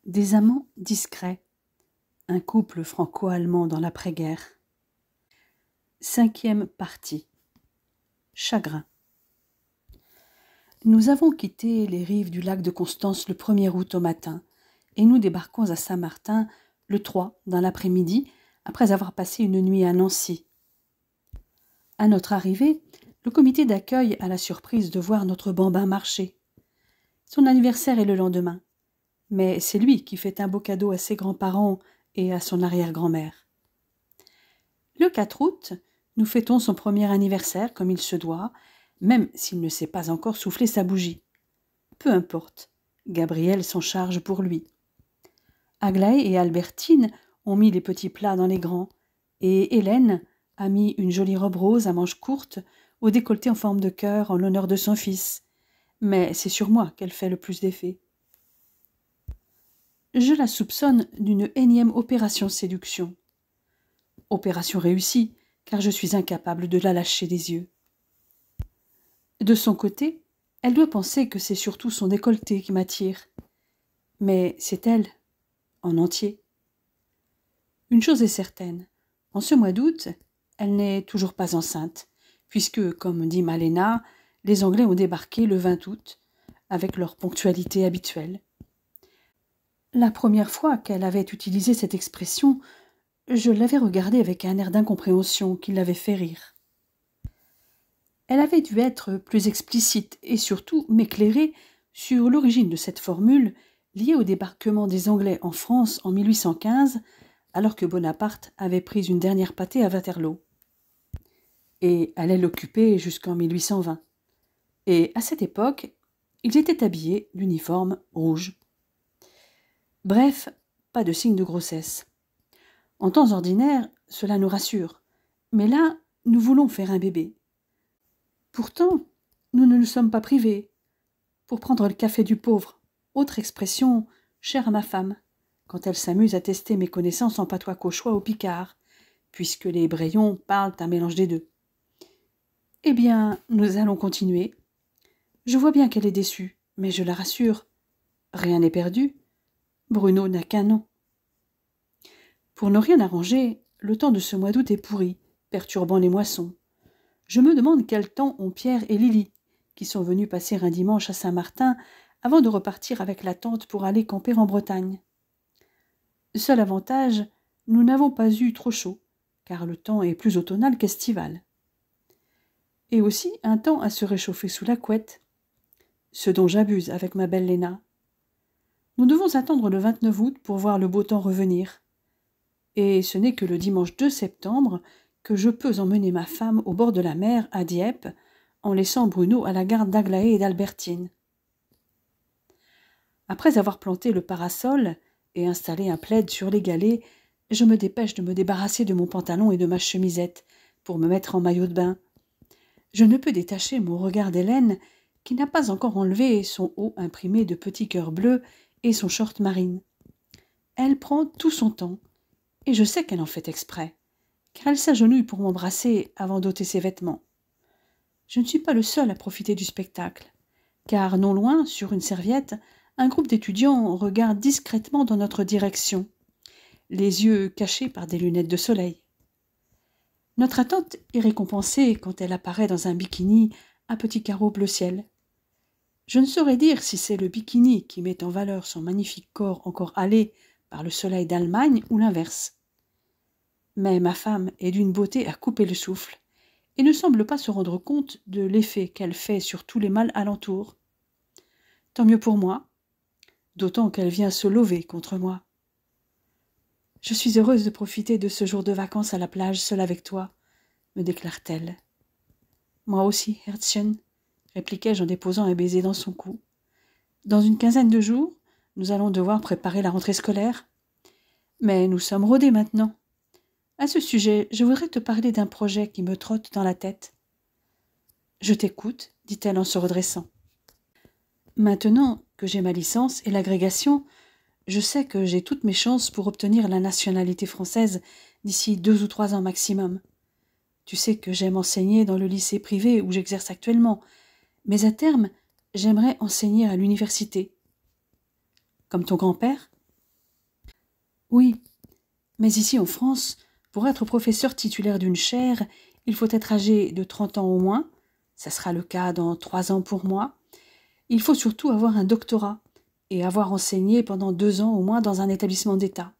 Des amants discrets. Un couple franco-allemand dans l'après-guerre. 5e partie. Chagrin. Nous avons quitté les rives du lac de Constance le 1er août au matin et nous débarquons à Saint-Martin le 3 dans l'après-midi après avoir passé une nuit à Nancy. À notre arrivée, le comité d'accueil a la surprise de voir notre bambin marcher. Son anniversaire est le lendemain, mais c'est lui qui fait un beau cadeau à ses grands-parents et à son arrière-grand-mère. Le 4 août, nous fêtons son premier anniversaire comme il se doit, même s'il ne sait pas encore souffler sa bougie. Peu importe, Gabriel s'en charge pour lui. Aglaé et Albertine ont mis les petits plats dans les grands, et Hélène a mis une jolie robe rose à manches courtes au décolleté en forme de cœur en l'honneur de son fils. Mais c'est sur moi qu'elle fait le plus d'effet. Je la soupçonne d'une énième opération séduction. Opération réussie, car je suis incapable de la lâcher des yeux. De son côté, elle doit penser que c'est surtout son décolleté qui m'attire. Mais c'est elle, en entier. Une chose est certaine, en ce mois d'août, elle n'est toujours pas enceinte, puisque, comme dit Malena, les Anglais ont débarqué le 20 août, avec leur ponctualité habituelle. La première fois qu'elle avait utilisé cette expression, je l'avais regardée avec un air d'incompréhension qui l'avait fait rire. Elle avait dû être plus explicite et surtout m'éclairer sur l'origine de cette formule liée au débarquement des Anglais en France en 1815, alors que Bonaparte avait pris une dernière pâtée à Waterloo. Et allait l'occuper jusqu'en 1820. Et à cette époque, ils étaient habillés d'uniforme rouge. Bref, pas de signe de grossesse. En temps ordinaire, cela nous rassure. Mais là, nous voulons faire un bébé. Pourtant, nous ne nous sommes pas privés. Pour prendre le café du pauvre, autre expression chère à ma femme, quand elle s'amuse à tester mes connaissances en patois cauchois au Picard, puisque les Brayons parlent un mélange des deux. Eh bien, nous allons continuer. Je vois bien qu'elle est déçue, mais je la rassure. Rien n'est perdu. Bruno n'a qu'un nom. Pour ne rien arranger, le temps de ce mois d'août est pourri, perturbant les moissons. Je me demande quel temps ont Pierre et Lily, qui sont venus passer un dimanche à Saint-Martin avant de repartir avec la tante pour aller camper en Bretagne. Seul avantage, nous n'avons pas eu trop chaud, car le temps est plus automnal qu'estival. Et aussi un temps à se réchauffer sous la couette, ce dont j'abuse avec ma belle Léna. Nous devons attendre le 29 août pour voir le beau temps revenir. Et ce n'est que le dimanche 2 septembre que je peux emmener ma femme au bord de la mer, à Dieppe, en laissant Bruno à la garde d'Aglaé et d'Albertine. Après avoir planté le parasol et installé un plaid sur les galets, je me dépêche de me débarrasser de mon pantalon et de ma chemisette pour me mettre en maillot de bain. Je ne peux détacher mon regard d'Hélène, qui n'a pas encore enlevé son haut imprimé de petits cœurs bleus et son short marine. Elle prend tout son temps, et je sais qu'elle en fait exprès, car elle s'agenouille pour m'embrasser avant d'ôter ses vêtements. Je ne suis pas le seul à profiter du spectacle, car non loin, sur une serviette, un groupe d'étudiants regarde discrètement dans notre direction, les yeux cachés par des lunettes de soleil. Notre attente est récompensée quand elle apparaît dans un bikini à petits carreaux bleu ciel. Je ne saurais dire si c'est le bikini qui met en valeur son magnifique corps encore hâlé par le soleil d'Allemagne ou l'inverse. Mais ma femme est d'une beauté à couper le souffle et ne semble pas se rendre compte de l'effet qu'elle fait sur tous les mâles alentour. Tant mieux pour moi, d'autant qu'elle vient se lever contre moi. Je suis heureuse de profiter de ce jour de vacances à la plage seule avec toi, me déclare-t-elle. Moi aussi, Herzchen, répliquai-je en déposant un baiser dans son cou. Dans une quinzaine de jours, nous allons devoir préparer la rentrée scolaire. Mais nous sommes rodés maintenant. À ce sujet, je voudrais te parler d'un projet qui me trotte dans la tête. Je t'écoute, dit-elle en se redressant. Maintenant que j'ai ma licence et l'agrégation, je sais que j'ai toutes mes chances pour obtenir la nationalité française d'ici 2 ou 3 ans maximum. Tu sais que j'aime enseigner dans le lycée privé où j'exerce actuellement, mais à terme, j'aimerais enseigner à l'université. Comme ton grand-père, Oui, mais ici en France, pour être professeur titulaire d'une chaire, il faut être âgé de 30 ans au moins, ça sera le cas dans 3 ans pour moi. Il faut surtout avoir un doctorat et avoir enseigné pendant 2 ans au moins dans un établissement d'État.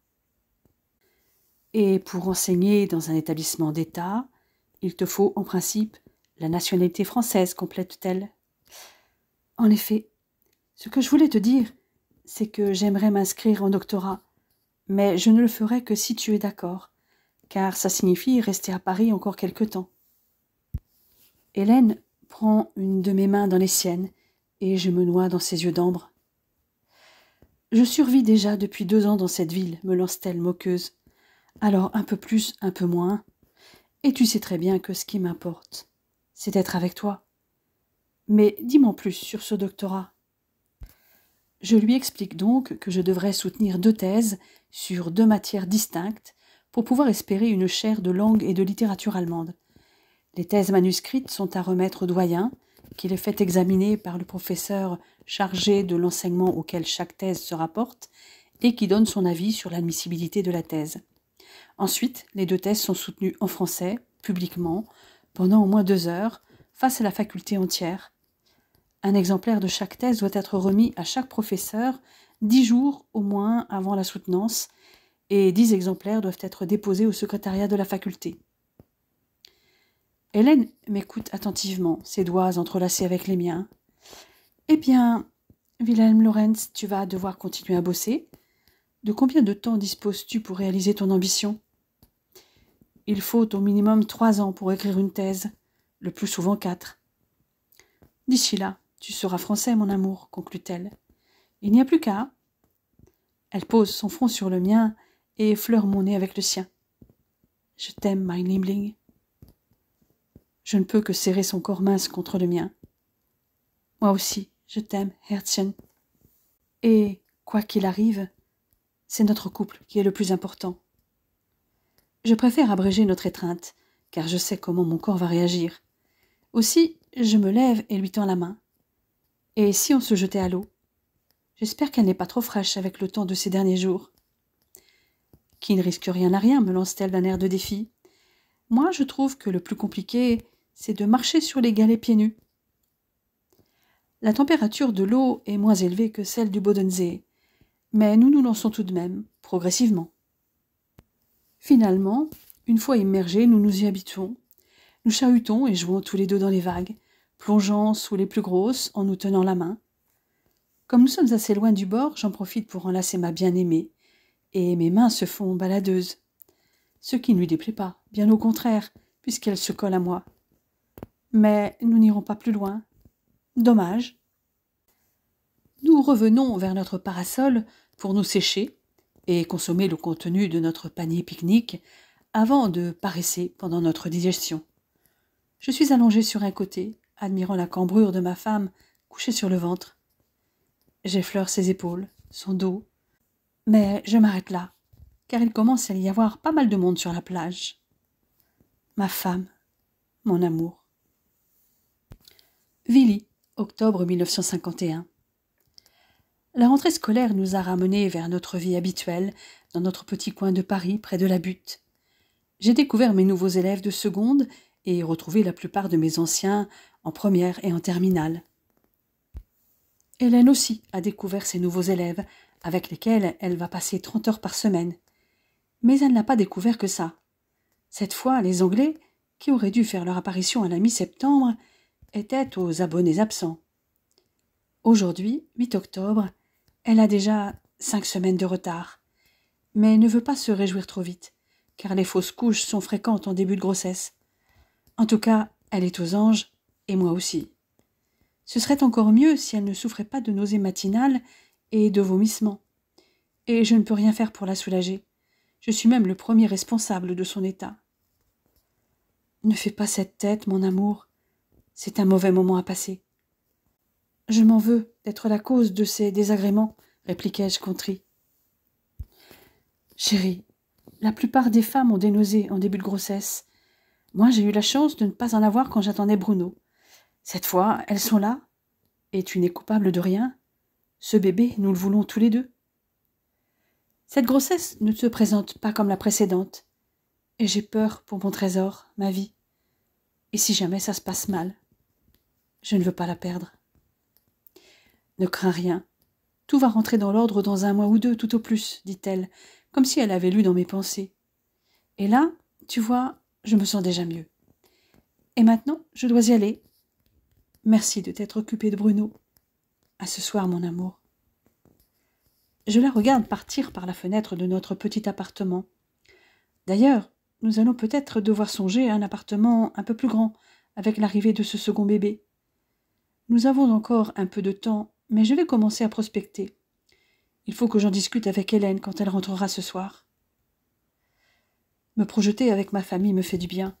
Et pour enseigner dans un établissement d'État, il te faut en principe la nationalité française, complète-t-elle. En effet, ce que je voulais te dire, c'est que j'aimerais m'inscrire en doctorat, mais je ne le ferai que si tu es d'accord, car ça signifie rester à Paris encore quelque temps. Hélène prend une de mes mains dans les siennes, et je me noie dans ses yeux d'ambre. Je survis déjà depuis 2 ans dans cette ville, me lance-t-elle moqueuse. Alors un peu plus, un peu moins. Et tu sais très bien que ce qui m'importe, c'est d'être avec toi. Mais dis-moi en plus sur ce doctorat. Je lui explique donc que je devrais soutenir 2 thèses sur 2 matières distinctes pour pouvoir espérer une chaire de langue et de littérature allemande. Les thèses manuscrites sont à remettre au doyen, qui les fait examiner par le professeur chargé de l'enseignement auquel chaque thèse se rapporte et qui donne son avis sur l'admissibilité de la thèse. Ensuite, les 2 thèses sont soutenues en français, publiquement, pendant au moins 2 heures, face à la faculté entière. Un exemplaire de chaque thèse doit être remis à chaque professeur 10 jours au moins avant la soutenance, et 10 exemplaires doivent être déposés au secrétariat de la faculté. Hélène m'écoute attentivement, ses doigts entrelacés avec les miens. « Eh bien, Wilhelm Lorenz, tu vas devoir continuer à bosser. De combien de temps disposes-tu pour réaliser ton ambition ? Il faut au minimum 3 ans pour écrire une thèse, le plus souvent 4. D'ici là, tu seras français, mon amour, conclut-elle. Il n'y a plus qu'à. Elle pose son front sur le mien et effleure mon nez avec le sien. Je t'aime, mein Liebling. Je ne peux que serrer son corps mince contre le mien. Moi aussi, je t'aime, Herzchen. Et, quoi qu'il arrive, c'est notre couple qui est le plus important. Je préfère abréger notre étreinte, car je sais comment mon corps va réagir. Aussi, je me lève et lui tends la main. Et si on se jetait à l'eau? J'espère qu'elle n'est pas trop fraîche avec le temps de ces derniers jours. Qui ne risque rien à rien, me lance-t-elle d'un air de défi. Moi, je trouve que le plus compliqué, c'est de marcher sur les galets pieds nus. La température de l'eau est moins élevée que celle du Bodensee, mais nous nous lançons tout de même, progressivement. Finalement, une fois immergés, nous nous y habituons. Nous chahutons et jouons tous les 2 dans les vagues, plongeant sous les plus grosses en nous tenant la main. Comme nous sommes assez loin du bord, j'en profite pour enlacer ma bien-aimée, et mes mains se font baladeuses. Ce qui ne lui déplaît pas, bien au contraire, puisqu'elle se colle à moi. Mais nous n'irons pas plus loin. Dommage. Nous revenons vers notre parasol pour nous sécher et consommer le contenu de notre panier pique-nique avant de paresser pendant notre digestion. Je suis allongée sur un côté, admirant la cambrure de ma femme couchée sur le ventre. J'effleure ses épaules, son dos, mais je m'arrête là, car il commence à y avoir pas mal de monde sur la plage. Ma femme, mon amour. Willy, octobre 1951. La rentrée scolaire nous a ramenés vers notre vie habituelle, dans notre petit coin de Paris, près de la Butte. J'ai découvert mes nouveaux élèves de seconde et retrouvé la plupart de mes anciens en première et en terminale. Hélène aussi a découvert ses nouveaux élèves, avec lesquels elle va passer 30 heures par semaine. Mais elle n'a pas découvert que ça. Cette fois, les Anglais, qui auraient dû faire leur apparition à la mi-septembre, étaient aux abonnés absents. Aujourd'hui, 8 octobre, elle a déjà 5 semaines de retard, mais ne veut pas se réjouir trop vite, car les fausses couches sont fréquentes en début de grossesse. En tout cas, elle est aux anges, et moi aussi. Ce serait encore mieux si elle ne souffrait pas de nausées matinales et de vomissements. Et je ne peux rien faire pour la soulager. Je suis même le premier responsable de son état. Ne fais pas cette tête, mon amour. C'est un mauvais moment à passer. Je m'en veux d'être la cause de ces désagréments, répliquai-je contrit. Chérie, la plupart des femmes ont des nausées en début de grossesse. Moi, j'ai eu la chance de ne pas en avoir quand j'attendais Bruno. Cette fois, elles sont là, et tu n'es coupable de rien. Ce bébé, nous le voulons tous les 2. Cette grossesse ne se présente pas comme la précédente, et j'ai peur pour mon trésor, ma vie. Et si jamais ça se passe mal, je ne veux pas la perdre. Ne crains rien. Tout va rentrer dans l'ordre dans 1 mois ou 2, tout au plus, dit-elle, comme si elle avait lu dans mes pensées. Et là, tu vois, je me sens déjà mieux. Et maintenant, je dois y aller. Merci de t'être occupé de Bruno. À ce soir, mon amour. Je la regarde partir par la fenêtre de notre petit appartement. D'ailleurs, nous allons peut-être devoir songer à un appartement un peu plus grand, avec l'arrivée de ce second bébé. Nous avons encore un peu de temps, mais je vais commencer à prospecter. Il faut que j'en discute avec Hélène quand elle rentrera ce soir. Me projeter avec ma famille me fait du bien.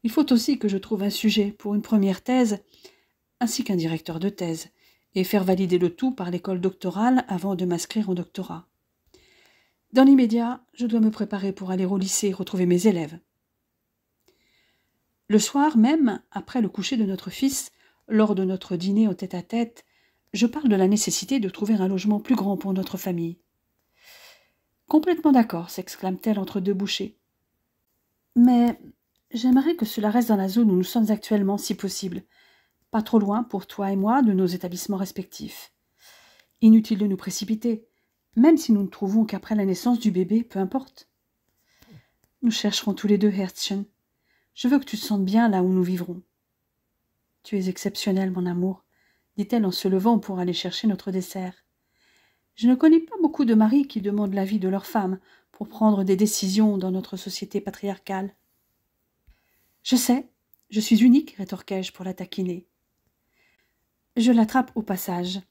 Il faut aussi que je trouve un sujet pour une première thèse, ainsi qu'un directeur de thèse, et faire valider le tout par l'école doctorale avant de m'inscrire au doctorat. Dans l'immédiat, je dois me préparer pour aller au lycée et retrouver mes élèves. Le soir même, après le coucher de notre fils, lors de notre dîner en tête-à-tête, je parle de la nécessité de trouver un logement plus grand pour notre famille. Complètement d'accord, s'exclame-t-elle entre 2 bouchées. Mais j'aimerais que cela reste dans la zone où nous sommes actuellement, si possible. Pas trop loin pour toi et moi de nos établissements respectifs. Inutile de nous précipiter, même si nous ne trouvons qu'après la naissance du bébé, peu importe. Nous chercherons tous les 2, Herzchen. Je veux que tu te sentes bien là où nous vivrons. Tu es exceptionnel, mon amour, dit-elle en se levant pour aller chercher notre dessert. Je ne connais pas beaucoup de maris qui demandent l'avis de leur femme pour prendre des décisions dans notre société patriarcale. Je sais, je suis unique, rétorquai-je pour la taquiner. Je l'attrape au passage.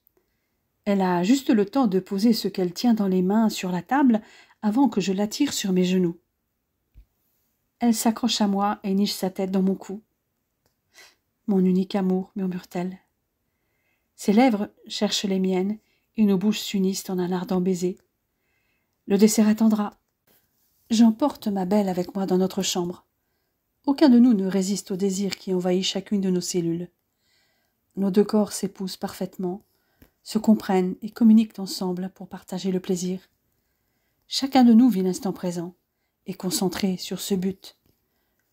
Elle a juste le temps de poser ce qu'elle tient dans les mains sur la table avant que je l'attire sur mes genoux. Elle s'accroche à moi et niche sa tête dans mon cou. Mon unique amour, murmure-t-elle. Ses lèvres cherchent les miennes et nos bouches s'unissent en un ardent baiser. Le dessert attendra. J'emporte ma belle avec moi dans notre chambre. Aucun de nous ne résiste au désir qui envahit chacune de nos cellules. Nos 2 corps s'épousent parfaitement, se comprennent et communiquent ensemble pour partager le plaisir. Chacun de nous vit l'instant présent, et concentré sur ce but.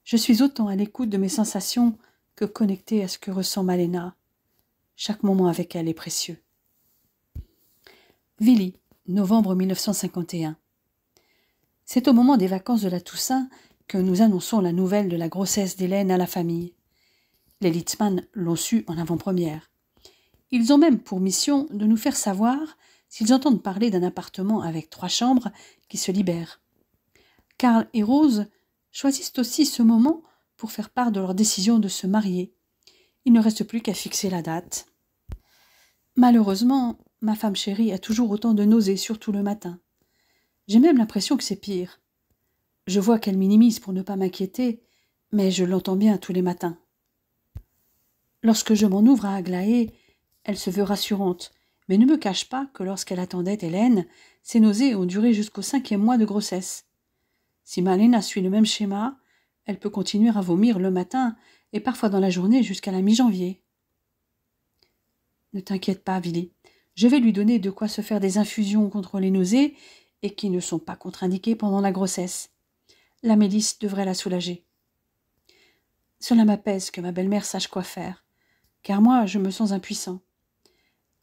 Je suis autant à l'écoute de mes sensations que connecté à ce que ressent Malena. Chaque moment avec elle est précieux. Willy, novembre 1951. C'est au moment des vacances de la Toussaint que nous annonçons la nouvelle de la grossesse d'Hélène à la famille. Les Litzmann l'ont su en avant-première. Ils ont même pour mission de nous faire savoir s'ils entendent parler d'un appartement avec 3 chambres qui se libère. Karl et Rose choisissent aussi ce moment pour faire part de leur décision de se marier. Il ne reste plus qu'à fixer la date. Malheureusement, ma femme chérie a toujours autant de nausées, surtout le matin. J'ai même l'impression que c'est pire. Je vois qu'elle minimise pour ne pas m'inquiéter, mais je l'entends bien tous les matins. Lorsque je m'en ouvre à Aglaé, elle se veut rassurante, mais ne me cache pas que lorsqu'elle attendait Hélène, ses nausées ont duré jusqu'au 5e mois de grossesse. Si Malena suit le même schéma, elle peut continuer à vomir le matin et parfois dans la journée jusqu'à la mi-janvier. Ne t'inquiète pas, Willy. Je vais lui donner de quoi se faire des infusions contre les nausées et qui ne sont pas contre-indiquées pendant la grossesse. La mélisse devrait la soulager. Cela m'apaise que ma belle-mère sache quoi faire, car moi, je me sens impuissant.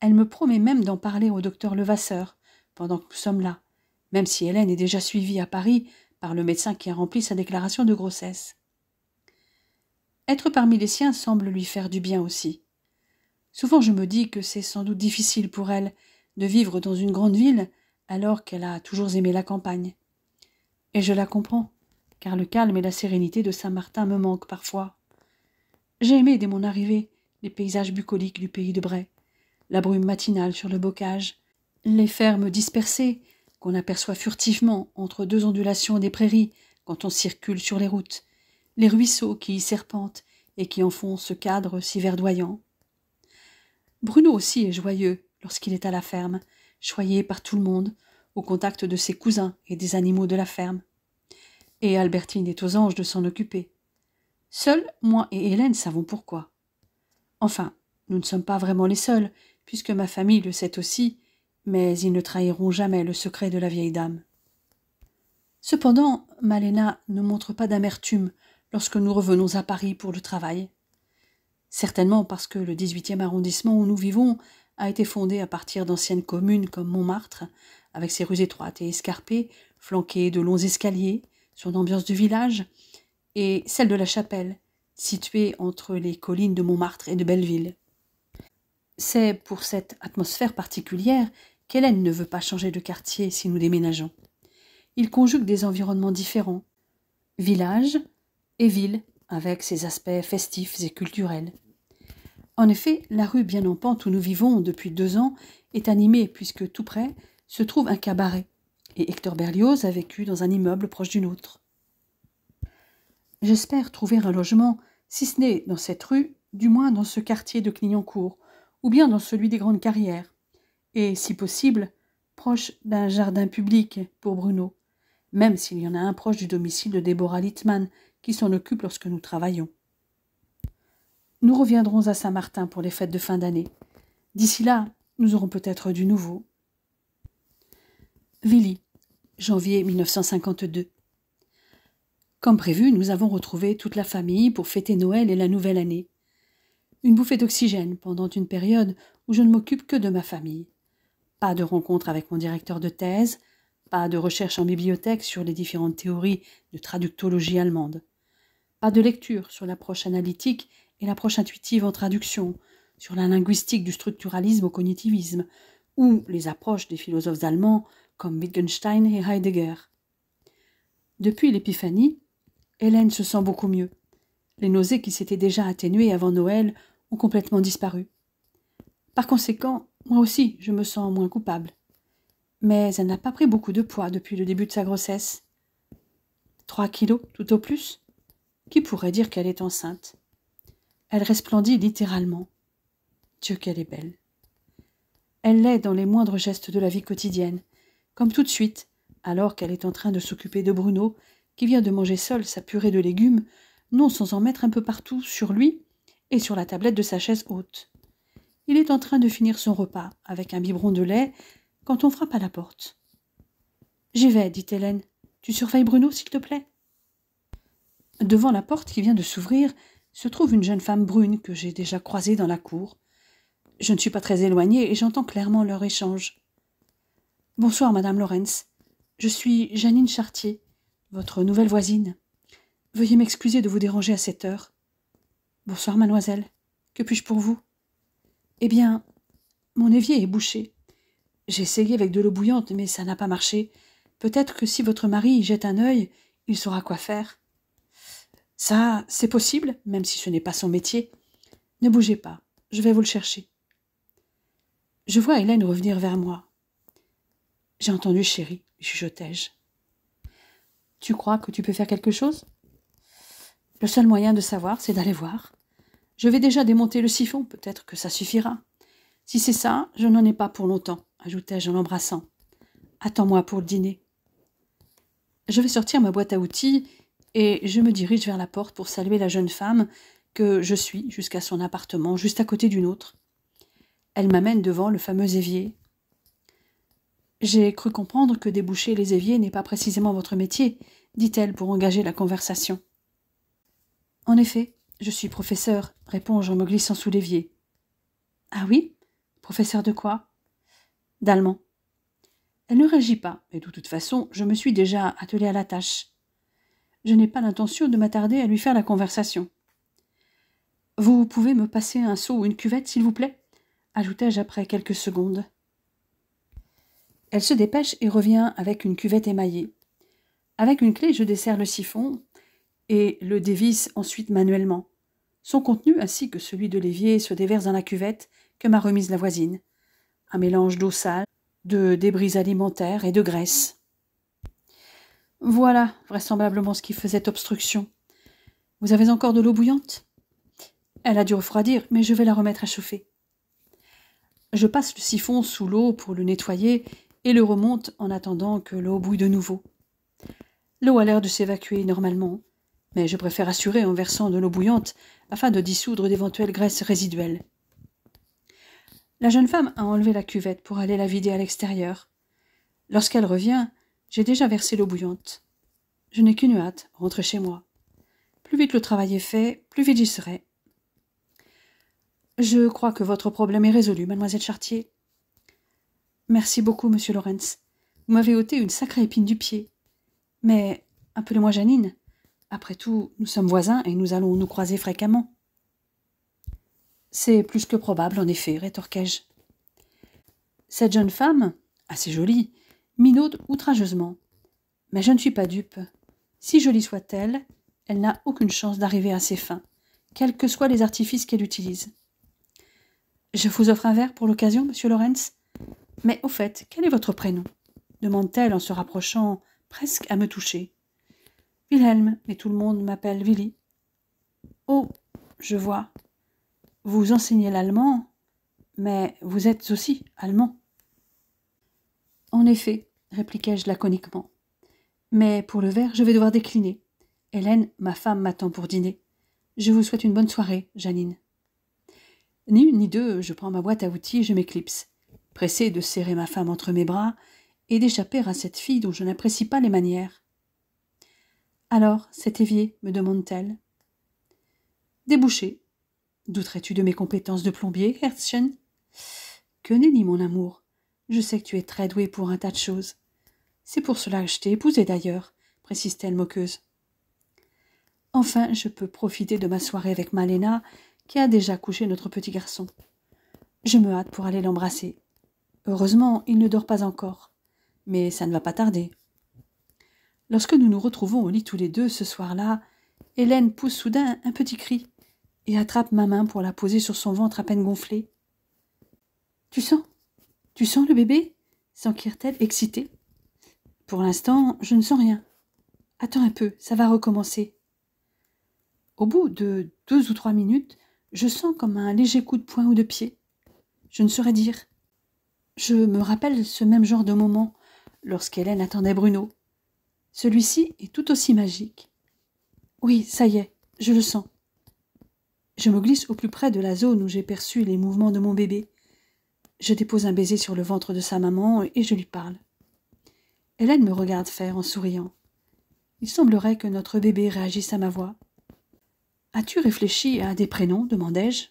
Elle me promet même d'en parler au docteur Levasseur, pendant que nous sommes là, même si Hélène est déjà suivie à Paris par le médecin qui a rempli sa déclaration de grossesse. Être parmi les siens semble lui faire du bien aussi. Souvent je me dis que c'est sans doute difficile pour elle de vivre dans une grande ville alors qu'elle a toujours aimé la campagne. Et je la comprends, car le calme et la sérénité de Saint-Martin me manquent parfois. J'ai aimé dès mon arrivée les paysages bucoliques du pays de Bray, la brume matinale sur le bocage, les fermes dispersées qu'on aperçoit furtivement entre 2 ondulations des prairies quand on circule sur les routes, les ruisseaux qui y serpentent et qui en font ce cadre si verdoyant. Bruno aussi est joyeux lorsqu'il est à la ferme, choyé par tout le monde, au contact de ses cousins et des animaux de la ferme. Et Albertine est aux anges de s'en occuper. Seuls, moi et Hélène savons pourquoi. Enfin, nous ne sommes pas vraiment les seuls, puisque ma famille le sait aussi, mais ils ne trahiront jamais le secret de la vieille dame. Cependant, Malena ne montre pas d'amertume lorsque nous revenons à Paris pour le travail. Certainement parce que le 18e arrondissement où nous vivons a été fondé à partir d'anciennes communes comme Montmartre, avec ses rues étroites et escarpées, flanquées de longs escaliers, son ambiance de village, et celle de la Chapelle, située entre les collines de Montmartre et de Belleville. C'est pour cette atmosphère particulière qu'Hélène ne veut pas changer de quartier si nous déménageons. Il conjugue des environnements différents, village et ville, avec ses aspects festifs et culturels. En effet, la rue bien en pente où nous vivons depuis 2 ans est animée puisque tout près se trouve un cabaret, et Hector Berlioz a vécu dans un immeuble proche du nôtre. J'espère trouver un logement, si ce n'est dans cette rue, du moins dans ce quartier de Clignancourt, ou bien dans celui des Grandes Carrières, et, si possible, proche d'un jardin public pour Bruno, même s'il y en a un proche du domicile de Deborah Littmann, qui s'en occupe lorsque nous travaillons. Nous reviendrons à Saint-Martin pour les fêtes de fin d'année. D'ici là, nous aurons peut-être du nouveau. Villy, janvier 1952. Comme prévu, nous avons retrouvé toute la famille pour fêter Noël et la nouvelle année. Une bouffée d'oxygène pendant une période où je ne m'occupe que de ma famille. Pas de rencontre avec mon directeur de thèse, pas de recherche en bibliothèque sur les différentes théories de traductologie allemande. Pas de lecture sur l'approche analytique et l'approche intuitive en traduction, sur la linguistique du structuralisme au cognitivisme, ou les approches des philosophes allemands comme Wittgenstein et Heidegger. Depuis l'épiphanie, Hélène se sent beaucoup mieux. Les nausées qui s'étaient déjà atténuées avant Noël ont complètement disparu. Par conséquent, moi aussi, je me sens moins coupable. Mais elle n'a pas pris beaucoup de poids depuis le début de sa grossesse. 3 kilos, tout au plus. Qui pourrait dire qu'elle est enceinte? Elle resplendit littéralement. Dieu qu'elle est belle. Elle l'est dans les moindres gestes de la vie quotidienne, comme tout de suite, alors qu'elle est en train de s'occuper de Bruno, qui vient de manger seul sa purée de légumes, non sans en mettre un peu partout sur lui et sur la tablette de sa chaise haute. Il est en train de finir son repas avec un biberon de lait quand on frappe à la porte. « J'y vais, dit Hélène. Tu surveilles Bruno, s'il te plaît ?» Devant la porte qui vient de s'ouvrir se trouve une jeune femme brune que j'ai déjà croisée dans la cour. Je ne suis pas très éloignée et j'entends clairement leur échange. « Bonsoir, Madame Lawrence. Je suis Janine Chartier, votre nouvelle voisine. Veuillez m'excuser de vous déranger à cette heure. »« Bonsoir, mademoiselle. Que puis-je pour vous ?»« Eh bien, mon évier est bouché. J'ai essayé avec de l'eau bouillante, mais ça n'a pas marché. Peut-être que si votre mari y jette un œil, il saura quoi faire. »« Ça, c'est possible, même si ce n'est pas son métier. Ne bougez pas, je vais vous le chercher. » Je vois Hélène revenir vers moi. « J'ai entendu, chérie, » chuchotai-je. « Tu crois que tu peux faire quelque chose ?»« Le seul moyen de savoir, c'est d'aller voir. Je vais déjà démonter le siphon, peut-être que ça suffira. Si c'est ça, je n'en ai pas pour longtemps, ajoutai-je en l'embrassant. Attends-moi pour le dîner. Je vais sortir ma boîte à outils et je me dirige vers la porte pour saluer la jeune femme que je suis jusqu'à son appartement, juste à côté du nôtre. Elle m'amène devant le fameux évier. J'ai cru comprendre que déboucher les éviers n'est pas précisément votre métier, dit-elle pour engager la conversation. En effet, je suis professeur, réponds-je en me glissant sous l'évier. Ah oui? Professeur de quoi? D'allemand. Elle ne réagit pas, et de toute façon, je me suis déjà attelée à la tâche. Je n'ai pas l'intention de m'attarder à lui faire la conversation. Vous pouvez me passer un seau ou une cuvette, s'il vous plaît? Ajoutai-je après quelques secondes. Elle se dépêche et revient avec une cuvette émaillée. Avec une clé, je desserre le siphon et le dévisse ensuite manuellement. Son contenu, ainsi que celui de l'évier, se déverse dans la cuvette que m'a remise la voisine. Un mélange d'eau sale, de débris alimentaires et de graisse. Voilà vraisemblablement ce qui faisait obstruction. Vous avez encore de l'eau bouillante? Elle a dû refroidir, mais je vais la remettre à chauffer. Je passe le siphon sous l'eau pour le nettoyer et le remonte en attendant que l'eau bouille de nouveau. L'eau a l'air de s'évacuer normalement, mais je préfère assurer en versant de l'eau bouillante afin de dissoudre d'éventuelles graisses résiduelles. La jeune femme a enlevé la cuvette pour aller la vider à l'extérieur. Lorsqu'elle revient, j'ai déjà versé l'eau bouillante. Je n'ai qu'une hâte, rentrer chez moi. Plus vite le travail est fait, plus vite j'y serai. Je crois que votre problème est résolu, mademoiselle Chartier. Merci beaucoup, monsieur Lawrence. Vous m'avez ôté une sacrée épine du pied. Mais appelez-moi Janine. Après tout, nous sommes voisins et nous allons nous croiser fréquemment. C'est plus que probable, en effet, rétorquai-je. Cette jeune femme, assez jolie, minaude outrageusement. Mais je ne suis pas dupe. Si jolie soit-elle, elle n'a aucune chance d'arriver à ses fins, quels que soient les artifices qu'elle utilise. Je vous offre un verre pour l'occasion, monsieur Lawrence. Mais au fait, quel est votre prénom demande-t-elle en se rapprochant presque à me toucher. Wilhelm, mais tout le monde m'appelle Willy. Oh, je vois. Vous enseignez l'allemand, mais vous êtes aussi allemand. En effet, répliquai-je laconiquement. Mais pour le verre, je vais devoir décliner. Hélène, ma femme, m'attend pour dîner. Je vous souhaite une bonne soirée, Janine. Ni une ni deux, je prends ma boîte à outils et je m'éclipse, pressé de serrer ma femme entre mes bras et d'échapper à cette fille dont je n'apprécie pas les manières. Alors, cet évier, me demande-t-elle. Débouché. Douterais-tu de mes compétences de plombier, Herzchen? Que nenni, mon amour. Je sais que tu es très doué pour un tas de choses. C'est pour cela que je t'ai épousée d'ailleurs, précise-t-elle moqueuse. Enfin, je peux profiter de ma soirée avec Malena, qui a déjà couché notre petit garçon. Je me hâte pour aller l'embrasser. Heureusement, il ne dort pas encore. Mais ça ne va pas tarder. Lorsque nous nous retrouvons au lit tous les deux ce soir-là, Hélène pousse soudain un petit cri et attrape ma main pour la poser sur son ventre à peine gonflé. « Tu sens le bébé » s'enquiert-elle excitée. « Pour l'instant, je ne sens rien. Attends un peu, ça va recommencer. » Au bout de 2 ou 3 minutes, je sens comme un léger coup de poing ou de pied. Je ne saurais dire. Je me rappelle ce même genre de moment lorsqu'Hélène attendait Bruno. Celui-ci est tout aussi magique. Oui, ça y est, je le sens. Je me glisse au plus près de la zone où j'ai perçu les mouvements de mon bébé. Je dépose un baiser sur le ventre de sa maman et je lui parle. Hélène me regarde faire en souriant. Il semblerait que notre bébé réagisse à ma voix. « As-tu réfléchi à des prénoms ?» demandai-je.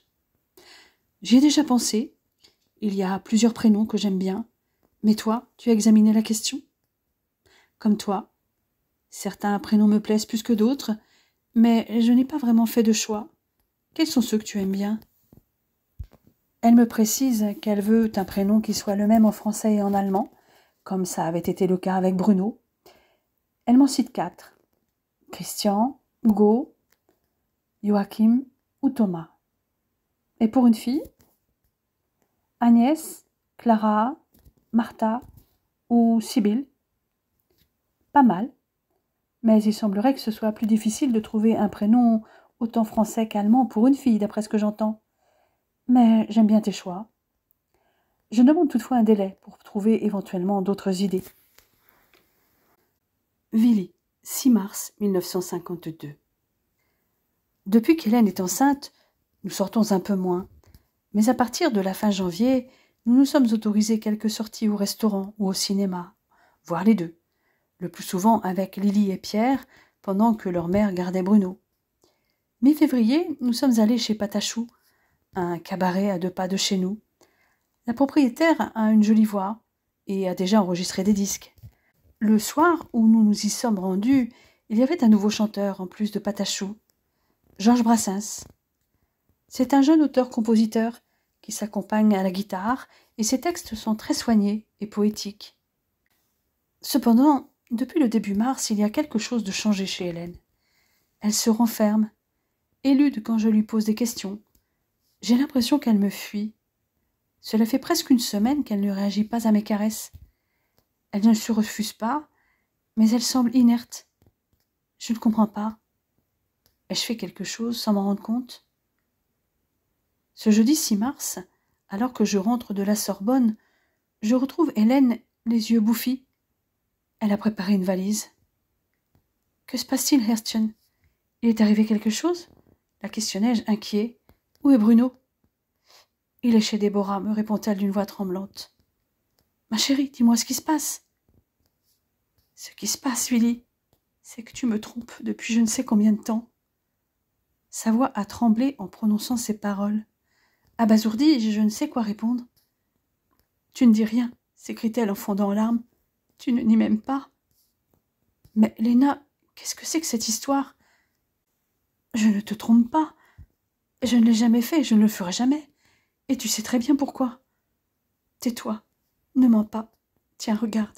« J'y ai déjà pensé. Il y a plusieurs prénoms que j'aime bien. Mais toi, tu as examiné la question ?»« Comme toi. Certains prénoms me plaisent plus que d'autres, mais je n'ai pas vraiment fait de choix. Quels sont ceux que tu aimes bien ?» Elle me précise qu'elle veut un prénom qui soit le même en français et en allemand, comme ça avait été le cas avec Bruno. Elle m'en cite 4. Christian, Hugo, Joachim ou Thomas. Et pour une fille, Agnès, Clara, Martha ou Sibylle. Pas mal, mais il semblerait que ce soit plus difficile de trouver un prénom autant français qu'allemand pour une fille, d'après ce que j'entends. Mais j'aime bien tes choix. Je demande toutefois un délai pour trouver éventuellement d'autres idées. Willy, 6 mars 1952. Depuis qu'Hélène est enceinte, nous sortons un peu moins. Mais à partir de la fin janvier, nous nous sommes autorisés quelques sorties au restaurant ou au cinéma, voire les deux, le plus souvent avec Lily et Pierre, pendant que leur mère gardait Bruno. Mi-février, nous sommes allés chez Patachou, un cabaret à 2 pas de chez nous. La propriétaire a une jolie voix et a déjà enregistré des disques. Le soir où nous nous y sommes rendus, il y avait un nouveau chanteur en plus de Patachou, Georges Brassens. C'est un jeune auteur-compositeur qui s'accompagne à la guitare et ses textes sont très soignés et poétiques. Cependant, depuis le début mars, il y a quelque chose de changé chez Hélène. Elle se renferme, élude quand je lui pose des questions. J'ai l'impression qu'elle me fuit. Cela fait presque une semaine qu'elle ne réagit pas à mes caresses. Elle ne se refuse pas, mais elle semble inerte. Je ne comprends pas. Ai-je fait quelque chose sans m'en rendre compte? Ce jeudi 6 mars, alors que je rentre de la Sorbonne, je retrouve Hélène les yeux bouffis. Elle a préparé une valise. « Que se passe-t-il, Herzchen? Il est arrivé quelque chose ?» la questionnai-je inquiet. « Où est Bruno ?»« Il est chez Déborah, » me répond-elle d'une voix tremblante. « Ma chérie, dis-moi ce qui se passe. »« Ce qui se passe, Willy, c'est que tu me trompes depuis je ne sais combien de temps. » Sa voix a tremblé en prononçant ces paroles. Abasourdie, je ne sais quoi répondre. « Tu ne dis rien, » s'écrie-t-elle en fondant en larmes. « Tu ne n'y m'aimes pas. » « Mais, Léna, qu'est-ce que c'est que cette histoire ? » ?»« Je ne te trompe pas. Je ne l'ai jamais fait, je ne le ferai jamais. Et tu sais très bien pourquoi. Tais-toi, ne mens pas. Tiens, regarde.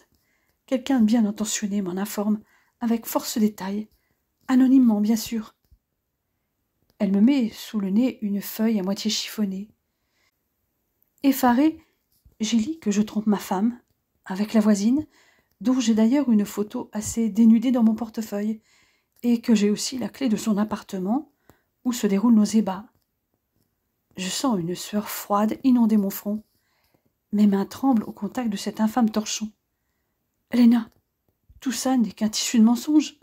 Quelqu'un de bien intentionné m'en informe, avec force détail, anonymement bien sûr. » Elle me met sous le nez une feuille à moitié chiffonnée. Effarée, j'y lis que je trompe ma femme, avec la voisine, dont j'ai d'ailleurs une photo assez dénudée dans mon portefeuille, et que j'ai aussi la clé de son appartement, où se déroulent nos ébats. Je sens une sueur froide inonder mon front. Mes mains tremblent au contact de cet infâme torchon. « Léna, tout ça n'est qu'un tissu de mensonge.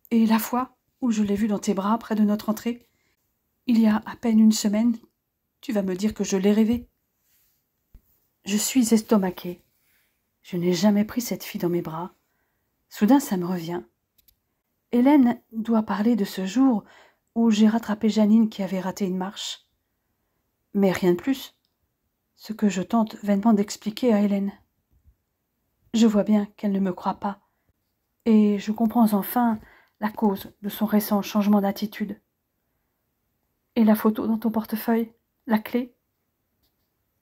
Et la fois où je l'ai vu dans tes bras près de notre entrée, il y a à peine une semaine, tu vas me dire que je l'ai rêvé. » Je suis estomaquée. Je n'ai jamais pris cette fille dans mes bras. Soudain, ça me revient. Hélène doit parler de ce jour où j'ai rattrapé Janine qui avait raté une marche. Mais rien de plus, ce que je tente vainement d'expliquer à Hélène. Je vois bien qu'elle ne me croit pas, et je comprends enfin la cause de son récent changement d'attitude. Et la photo dans ton portefeuille, la clé ?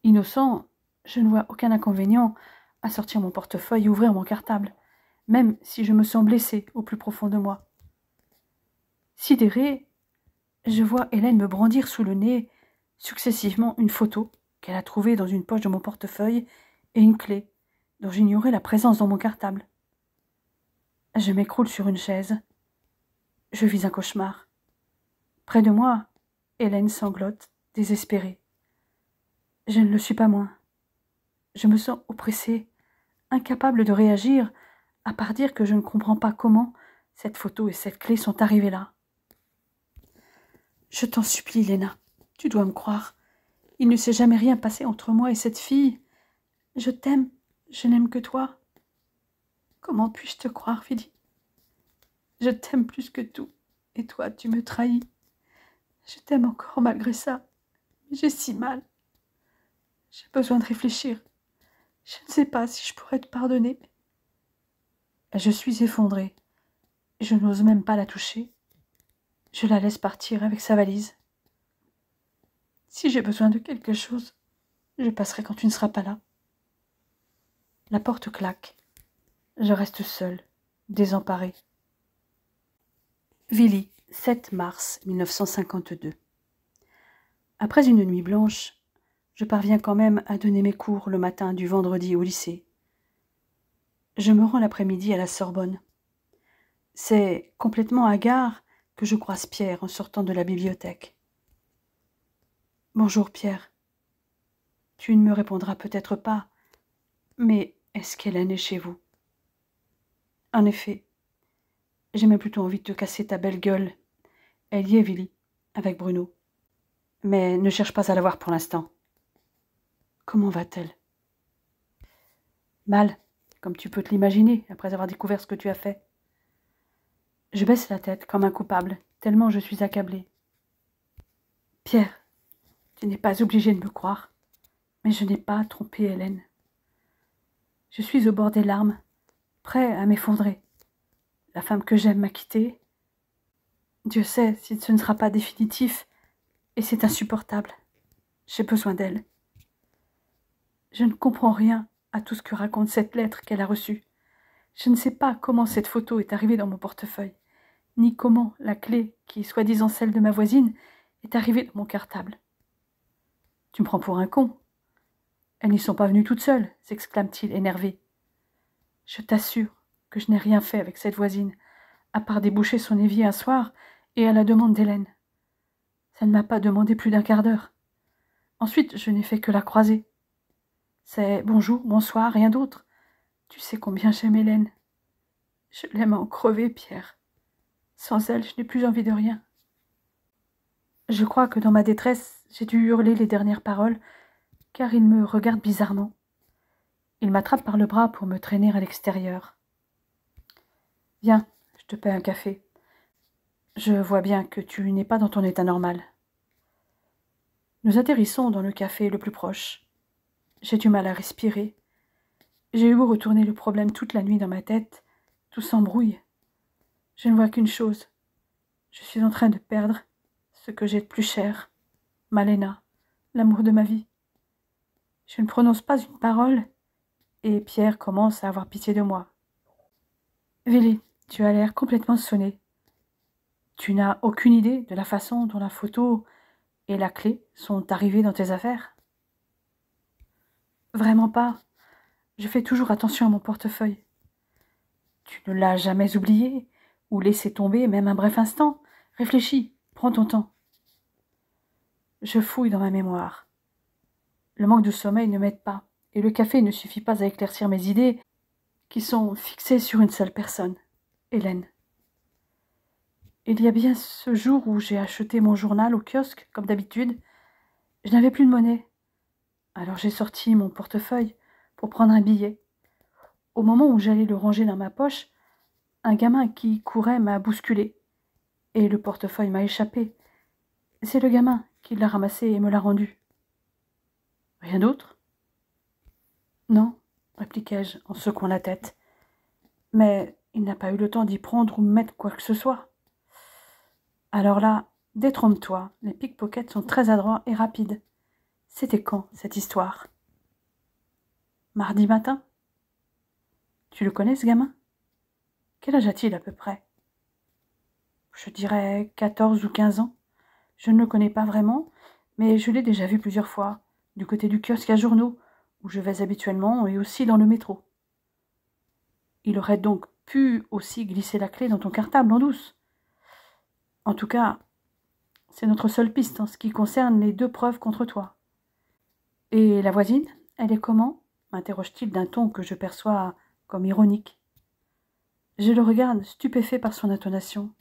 Innocent, je ne vois aucun inconvénient à sortir mon portefeuille et ouvrir mon cartable, même si je me sens blessée au plus profond de moi. Sidérée, je vois Hélène me brandir sous le nez successivement une photo qu'elle a trouvée dans une poche de mon portefeuille et une clé dont j'ignorais la présence dans mon cartable. Je m'écroule sur une chaise. Je vis un cauchemar. Près de moi, Hélène sanglote, désespérée. Je ne le suis pas moins. Je me sens oppressée, incapable de réagir, à part dire que je ne comprends pas comment cette photo et cette clé sont arrivées là. Je t'en supplie, Léna, tu dois me croire. Il ne s'est jamais rien passé entre moi et cette fille. Je t'aime, je n'aime que toi. Comment puis-je te croire, Philippe ? Je t'aime plus que tout, et toi, tu me trahis. Je t'aime encore malgré ça, mais j'ai si mal. J'ai besoin de réfléchir. Je ne sais pas si je pourrais te pardonner. Je suis effondrée. Je n'ose même pas la toucher. Je la laisse partir avec sa valise. Si j'ai besoin de quelque chose, je passerai quand tu ne seras pas là. La porte claque. Je reste seule, désemparée. Villy, 7 mars 1952. Après une nuit blanche, je parviens quand même à donner mes cours le matin du vendredi au lycée. Je me rends l'après-midi à la Sorbonne. C'est complètement hagard que je croise Pierre en sortant de la bibliothèque. « Bonjour Pierre. Tu ne me répondras peut-être pas, mais est-ce qu'Hélène est chez vous ? En effet, j'ai même plutôt envie de te casser ta belle gueule. Elle y est, Villy, avec Bruno. Mais ne cherche pas à la voir pour l'instant. Comment va-t-elle ? Mal, comme tu peux te l'imaginer, après avoir découvert ce que tu as fait. Je baisse la tête comme un coupable, tellement je suis accablée. Pierre, tu n'es pas obligé de me croire, mais je n'ai pas trompé Hélène. Je suis au bord des larmes, prêt à m'effondrer. La femme que j'aime m'a quittée. Dieu sait si ce ne sera pas définitif, et c'est insupportable. J'ai besoin d'elle. Je ne comprends rien à tout ce que raconte cette lettre qu'elle a reçue. Je ne sais pas comment cette photo est arrivée dans mon portefeuille, ni comment la clé, qui est soi-disant celle de ma voisine, est arrivée dans mon cartable. « Tu me prends pour un con. Elles n'y sont pas venues toutes seules, s'exclame-t-il, énervé. Je t'assure que je n'ai rien fait avec cette voisine, à part déboucher son évier un soir et à la demande d'Hélène. Ça ne m'a pas demandé plus d'un quart d'heure. Ensuite, je n'ai fait que la croiser. C'est bonjour, bonsoir, rien d'autre. Tu sais combien j'aime Hélène. Je l'aime à en crever, Pierre. Sans elle, je n'ai plus envie de rien. » Je crois que dans ma détresse, j'ai dû hurler les dernières paroles, car il me regarde bizarrement. Il m'attrape par le bras pour me traîner à l'extérieur. « Viens, te paie un café. Je vois bien que tu n'es pas dans ton état normal. » Nous atterrissons dans le café le plus proche. J'ai du mal à respirer. J'ai eu beau retourner le problème toute la nuit dans ma tête, tout s'embrouille. Je ne vois qu'une chose. Je suis en train de perdre ce que j'ai de plus cher, Malena, l'amour de ma vie. Je ne prononce pas une parole, et Pierre commence à avoir pitié de moi. « Vili, tu as l'air complètement sonné. Tu n'as aucune idée de la façon dont la photo et la clé sont arrivées dans tes affaires ? » ?»« Vraiment pas. Je fais toujours attention à mon portefeuille. »« Tu ne l'as jamais oublié ou laissé tomber même un bref instant ? Réfléchis, prends ton temps. » Je fouille dans ma mémoire. Le manque de sommeil ne m'aide pas, et le café ne suffit pas à éclaircir mes idées, qui sont fixées sur une seule personne, Hélène. Il y a bien ce jour où j'ai acheté mon journal au kiosque, comme d'habitude. Je n'avais plus de monnaie. Alors j'ai sorti mon portefeuille pour prendre un billet. Au moment où j'allais le ranger dans ma poche, un gamin qui courait m'a bousculé, et le portefeuille m'a échappé. C'est le gamin qui l'a ramassé et me l'a rendu. « Rien d'autre ? » ?»« Non, » répliquai-je en secouant la tête. « Mais il n'a pas eu le temps d'y prendre ou mettre quoi que ce soit. » »« Alors là, détrompe-toi, les pickpockets sont très adroits et rapides. C'était quand, cette histoire ? » ?»« Mardi matin. »« Tu le connais, ce gamin ? Quel âge a-t-il à peu près ? » ?»« Je dirais 14 ou 15 ans. Je ne le connais pas vraiment, mais je l'ai déjà vu plusieurs fois, du côté du kiosque à journaux, où je vais habituellement, et aussi dans le métro. Il aurait donc pu aussi glisser la clé dans ton cartable en douce. En tout cas, c'est notre seule piste en ce qui concerne les 2 preuves contre toi. »« Et la voisine, elle est comment ? » m'interroge-t-il d'un ton que je perçois comme ironique. Je le regarde, stupéfait par son intonation.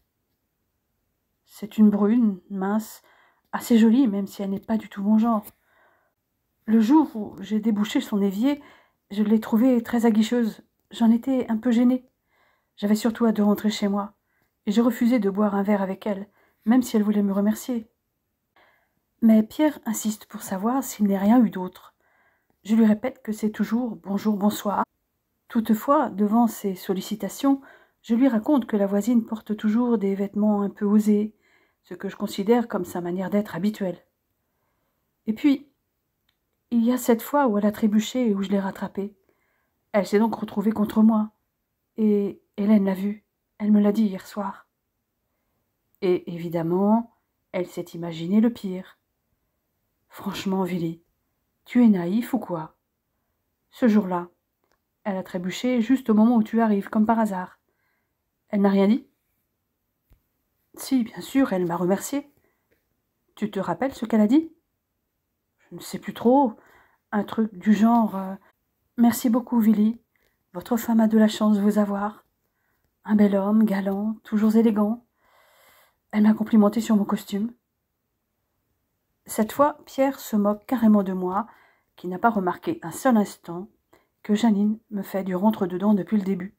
C'est une brune, mince, assez jolie, même si elle n'est pas du tout mon genre. Le jour où j'ai débouché son évier, je l'ai trouvée très aguicheuse. J'en étais un peu gênée. J'avais surtout hâte de rentrer chez moi, et je refusais de boire un verre avec elle, même si elle voulait me remercier. Mais Pierre insiste pour savoir s'il n'est rien eu d'autre. Je lui répète que c'est toujours bonjour, bonsoir. Toutefois, devant ces sollicitations, je lui raconte que la voisine porte toujours des vêtements un peu osés, ce que je considère comme sa manière d'être habituelle. Et puis, il y a cette fois où elle a trébuché et où je l'ai rattrapée. Elle s'est donc retrouvée contre moi. Et Hélène l'a vue. Elle me l'a dit hier soir. Et évidemment, elle s'est imaginé le pire. Franchement, Vili, tu es naïf ou quoi ? Ce jour-là, elle a trébuché juste au moment où tu arrives, comme par hasard. Elle n'a rien dit ? Si, bien sûr, elle m'a remercié. Tu te rappelles ce qu'elle a dit ? Je ne sais plus trop. Un truc du genre Merci beaucoup, Vili. Votre femme a de la chance de vous avoir. Un bel homme, galant, toujours élégant. » Elle m'a complimenté sur mon costume. Cette fois, Pierre se moque carrément de moi, qui n'a pas remarqué un seul instant que Janine me fait du rentre-dedans depuis le début.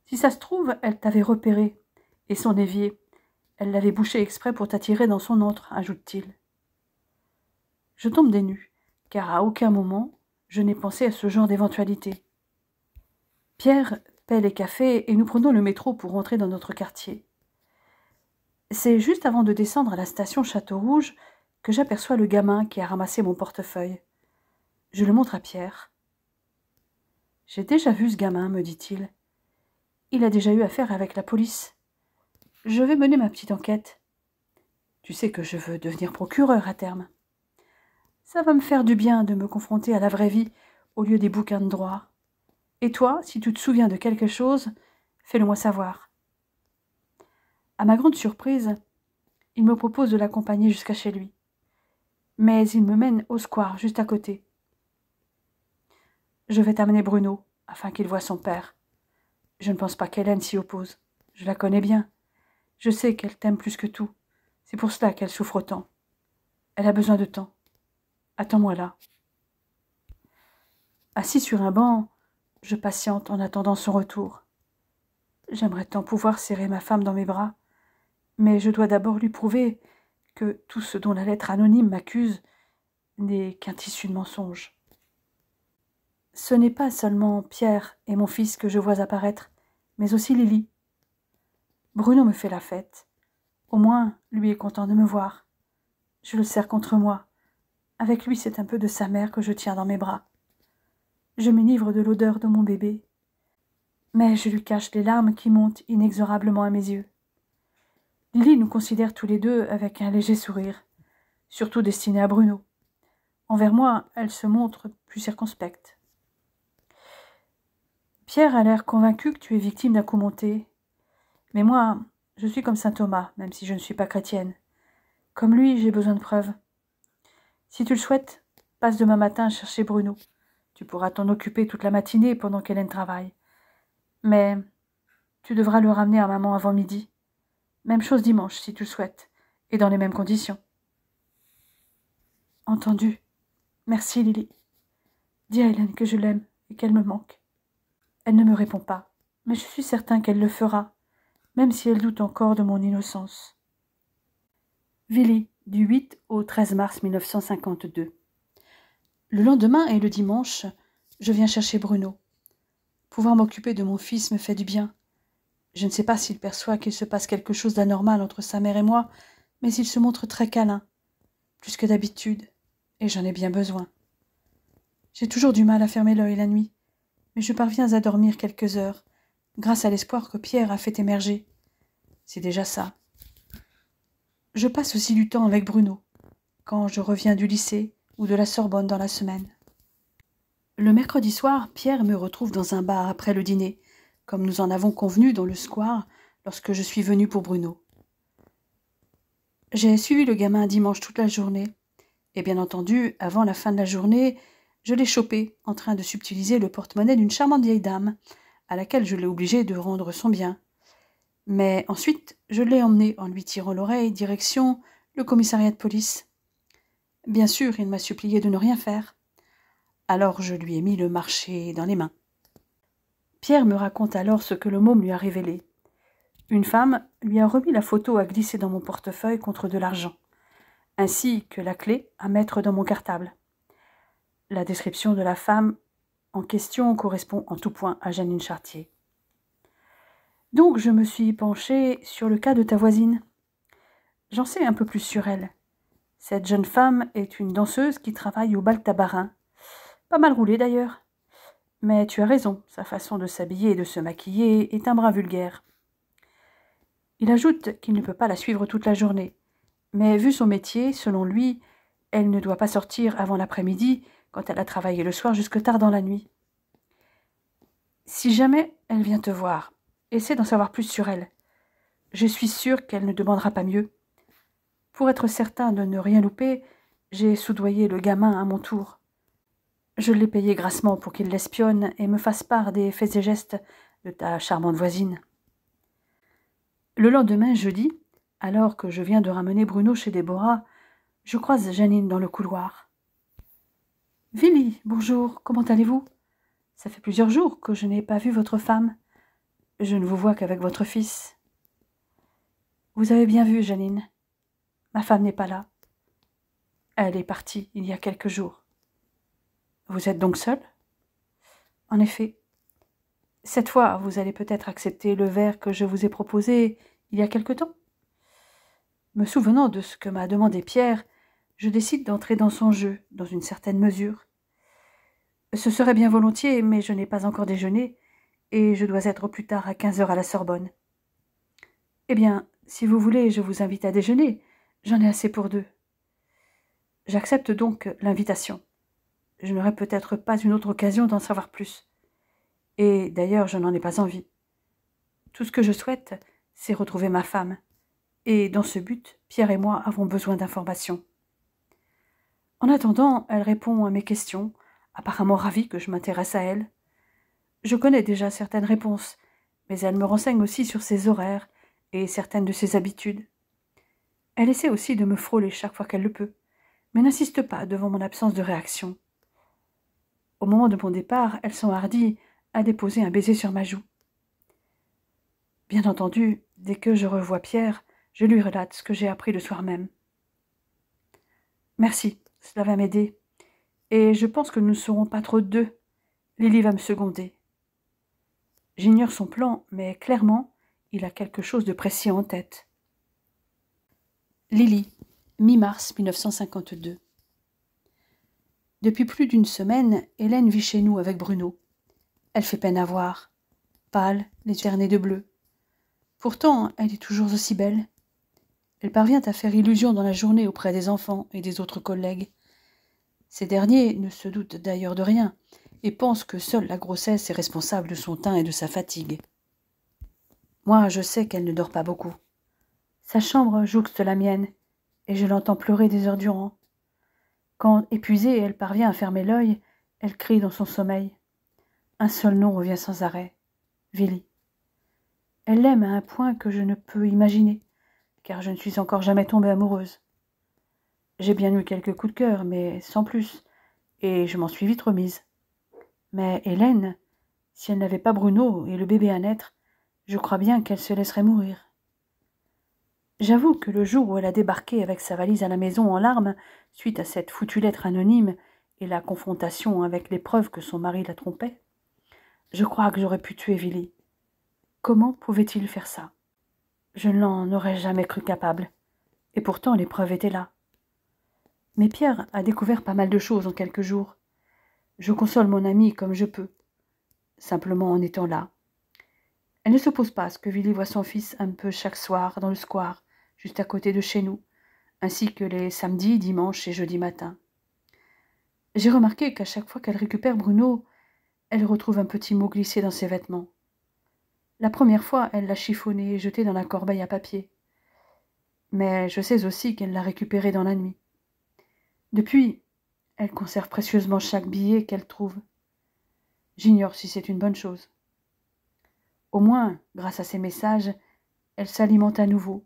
Si ça se trouve, elle t'avait repéré, et son évier, elle l'avait bouché exprès pour t'attirer dans son antre, ajoute-t-il. Je tombe des nues, car à aucun moment je n'ai pensé à ce genre d'éventualité. Pierre paie les cafés et nous prenons le métro pour rentrer dans notre quartier. C'est juste avant de descendre à la station Château-Rouge que j'aperçois le gamin qui a ramassé mon portefeuille. Je le montre à Pierre. « J'ai déjà vu ce gamin, me dit-il. Il a déjà eu affaire avec la police. Je vais mener ma petite enquête. Tu sais que je veux devenir procureur à terme. Ça va me faire du bien de me confronter à la vraie vie au lieu des bouquins de droit. Et toi, si tu te souviens de quelque chose, fais-le-moi savoir. » À ma grande surprise, il me propose de l'accompagner jusqu'à chez lui. Mais il me mène au square, juste à côté. « Je vais t'amener Bruno, afin qu'il voie son père. Je ne pense pas qu'Hélène s'y oppose. Je la connais bien. Je sais qu'elle t'aime plus que tout. C'est pour cela qu'elle souffre autant. Elle a besoin de temps. Attends-moi là. » Assis sur un banc, je patiente en attendant son retour. J'aimerais tant pouvoir serrer ma femme dans mes bras, mais je dois d'abord lui prouver que tout ce dont la lettre anonyme m'accuse n'est qu'un tissu de mensonges. Ce n'est pas seulement Pierre et mon fils que je vois apparaître, mais aussi Lily. Bruno me fait la fête. Au moins, lui est content de me voir. Je le serre contre moi. Avec lui, c'est un peu de sa mère que je tiens dans mes bras. Je m'enivre de l'odeur de mon bébé, mais je lui cache les larmes qui montent inexorablement à mes yeux. Lily nous considère tous les deux avec un léger sourire, surtout destiné à Bruno. Envers moi, elle se montre plus circonspecte. Pierre a l'air convaincu que tu es victime d'un coup monté. Mais moi, je suis comme saint Thomas, même si je ne suis pas chrétienne. Comme lui, j'ai besoin de preuves. Si tu le souhaites, passe demain matin chercher Bruno. Tu pourras t'en occuper toute la matinée pendant qu'Hélène travaille. Mais tu devras le ramener à maman avant midi. Même chose dimanche, si tu le souhaites, et dans les mêmes conditions. Entendu. Merci, Lily. Dis à Hélène que je l'aime et qu'elle me manque. Elle ne me répond pas, mais je suis certain qu'elle le fera, même si elle doute encore de mon innocence. Villy, du 8 au 13 mars 1952. Le lendemain et le dimanche, je viens chercher Bruno. Pouvoir m'occuper de mon fils me fait du bien. Je ne sais pas s'il perçoit qu'il se passe quelque chose d'anormal entre sa mère et moi, mais il se montre très câlin, plus que d'habitude, et j'en ai bien besoin. J'ai toujours du mal à fermer l'œil la nuit, mais je parviens à dormir quelques heures, grâce à l'espoir que Pierre a fait émerger. C'est déjà ça. Je passe aussi du temps avec Bruno, quand je reviens du lycée ou de la Sorbonne dans la semaine. Le mercredi soir, Pierre me retrouve dans un bar après le dîner, comme nous en avons convenu dans le square lorsque je suis venue pour Bruno. J'ai suivi le gamin dimanche toute la journée, et bien entendu, avant la fin de la journée, je l'ai chopé en train de subtiliser le porte-monnaie d'une charmante vieille dame, à laquelle je l'ai obligé de rendre son bien. Mais ensuite, je l'ai emmené en lui tirant l'oreille, direction le commissariat de police. Bien sûr, il m'a supplié de ne rien faire. Alors je lui ai mis le marché dans les mains. Pierre me raconte alors ce que le môme lui a révélé. Une femme lui a remis la photo à glisser dans mon portefeuille contre de l'argent, ainsi que la clé à mettre dans mon cartable. La description de la femme en question correspond en tout point à Janine Chartier. Donc je me suis penchée sur le cas de ta voisine. J'en sais un peu plus sur elle. Cette jeune femme est une danseuse qui travaille au bal Tabarin. Pas mal roulée d'ailleurs. Mais tu as raison, sa façon de s'habiller et de se maquiller est un brin vulgaire. Il ajoute qu'il ne peut pas la suivre toute la journée. Mais vu son métier, selon lui, elle ne doit pas sortir avant l'après-midi quand elle a travaillé le soir jusque tard dans la nuit. Si jamais elle vient te voir, essaie d'en savoir plus sur elle. Je suis sûre qu'elle ne demandera pas mieux. Pour être certain de ne rien louper, j'ai soudoyé le gamin à mon tour. Je l'ai payé grassement pour qu'il l'espionne et me fasse part des faits et gestes de ta charmante voisine. Le lendemain, jeudi, alors que je viens de ramener Bruno chez Déborah, je croise Janine dans le couloir. « Villy, bonjour, comment allez-vous? Ça fait plusieurs jours que je n'ai pas vu votre femme. Je ne vous vois qu'avec votre fils. » Vous avez bien vu, Janine. Ma femme n'est pas là. Elle est partie il y a quelques jours. Vous êtes donc seule? En effet. Cette fois, vous allez peut-être accepter le verre que je vous ai proposé il y a quelque temps. Me souvenant de ce que m'a demandé Pierre, je décide d'entrer dans son jeu, dans une certaine mesure. Ce serait bien volontiers, mais je n'ai pas encore déjeuné, et je dois être plus tard à 15h à la Sorbonne. Eh bien, si vous voulez, je vous invite à déjeuner. J'en ai assez pour deux. J'accepte donc l'invitation. Je n'aurai peut-être pas une autre occasion d'en savoir plus. Et d'ailleurs, je n'en ai pas envie. Tout ce que je souhaite, c'est retrouver ma femme. Et dans ce but, Pierre et moi avons besoin d'informations. En attendant, elle répond à mes questions, apparemment ravie que je m'intéresse à elle. Je connais déjà certaines réponses, mais elle me renseigne aussi sur ses horaires et certaines de ses habitudes. Elle essaie aussi de me frôler chaque fois qu'elle le peut, mais n'insiste pas devant mon absence de réaction. Au moment de mon départ, elle s'enhardit à déposer un baiser sur ma joue. Bien entendu, dès que je revois Pierre, je lui relate ce que j'ai appris le soir même. Merci, cela va m'aider. Et je pense que nous ne serons pas trop deux. Lily va me seconder. J'ignore son plan, mais clairement, il a quelque chose de précis en tête. Lily, mi-mars 1952. Depuis plus d'une semaine, Hélène vit chez nous avec Bruno. Elle fait peine à voir, pâle, les yeux ternés de bleu. Pourtant, elle est toujours aussi belle. Elle parvient à faire illusion dans la journée auprès des enfants et des autres collègues. Ces derniers ne se doutent d'ailleurs de rien et pensent que seule la grossesse est responsable de son teint et de sa fatigue. Moi, je sais qu'elle ne dort pas beaucoup. Sa chambre jouxte la mienne, et je l'entends pleurer des heures durant. Quand, épuisée, elle parvient à fermer l'œil, elle crie dans son sommeil. Un seul nom revient sans arrêt. Vili. Elle l'aime à un point que je ne peux imaginer, car je ne suis encore jamais tombée amoureuse. J'ai bien eu quelques coups de cœur, mais sans plus, et je m'en suis vite remise. Mais Hélène, si elle n'avait pas Bruno et le bébé à naître, je crois bien qu'elle se laisserait mourir. J'avoue que le jour où elle a débarqué avec sa valise à la maison en larmes, suite à cette foutue lettre anonyme et la confrontation avec les preuves que son mari la trompait, je crois que j'aurais pu tuer Vili. Comment pouvait-il faire ça? Je ne l'en aurais jamais cru capable, et pourtant les preuves étaient là. Mais Pierre a découvert pas mal de choses en quelques jours. Je console mon amie comme je peux, simplement en étant là. Elle ne s'oppose pas à ce que Vili voie son fils un peu chaque soir dans le square, juste à côté de chez nous, ainsi que les samedis, dimanches et jeudis matins. J'ai remarqué qu'à chaque fois qu'elle récupère Bruno, elle retrouve un petit mot glissé dans ses vêtements. La première fois, elle l'a chiffonné et jeté dans la corbeille à papier. Mais je sais aussi qu'elle l'a récupéré dans la nuit. Depuis, elle conserve précieusement chaque billet qu'elle trouve. J'ignore si c'est une bonne chose. Au moins, grâce à ces messages, elle s'alimente à nouveau.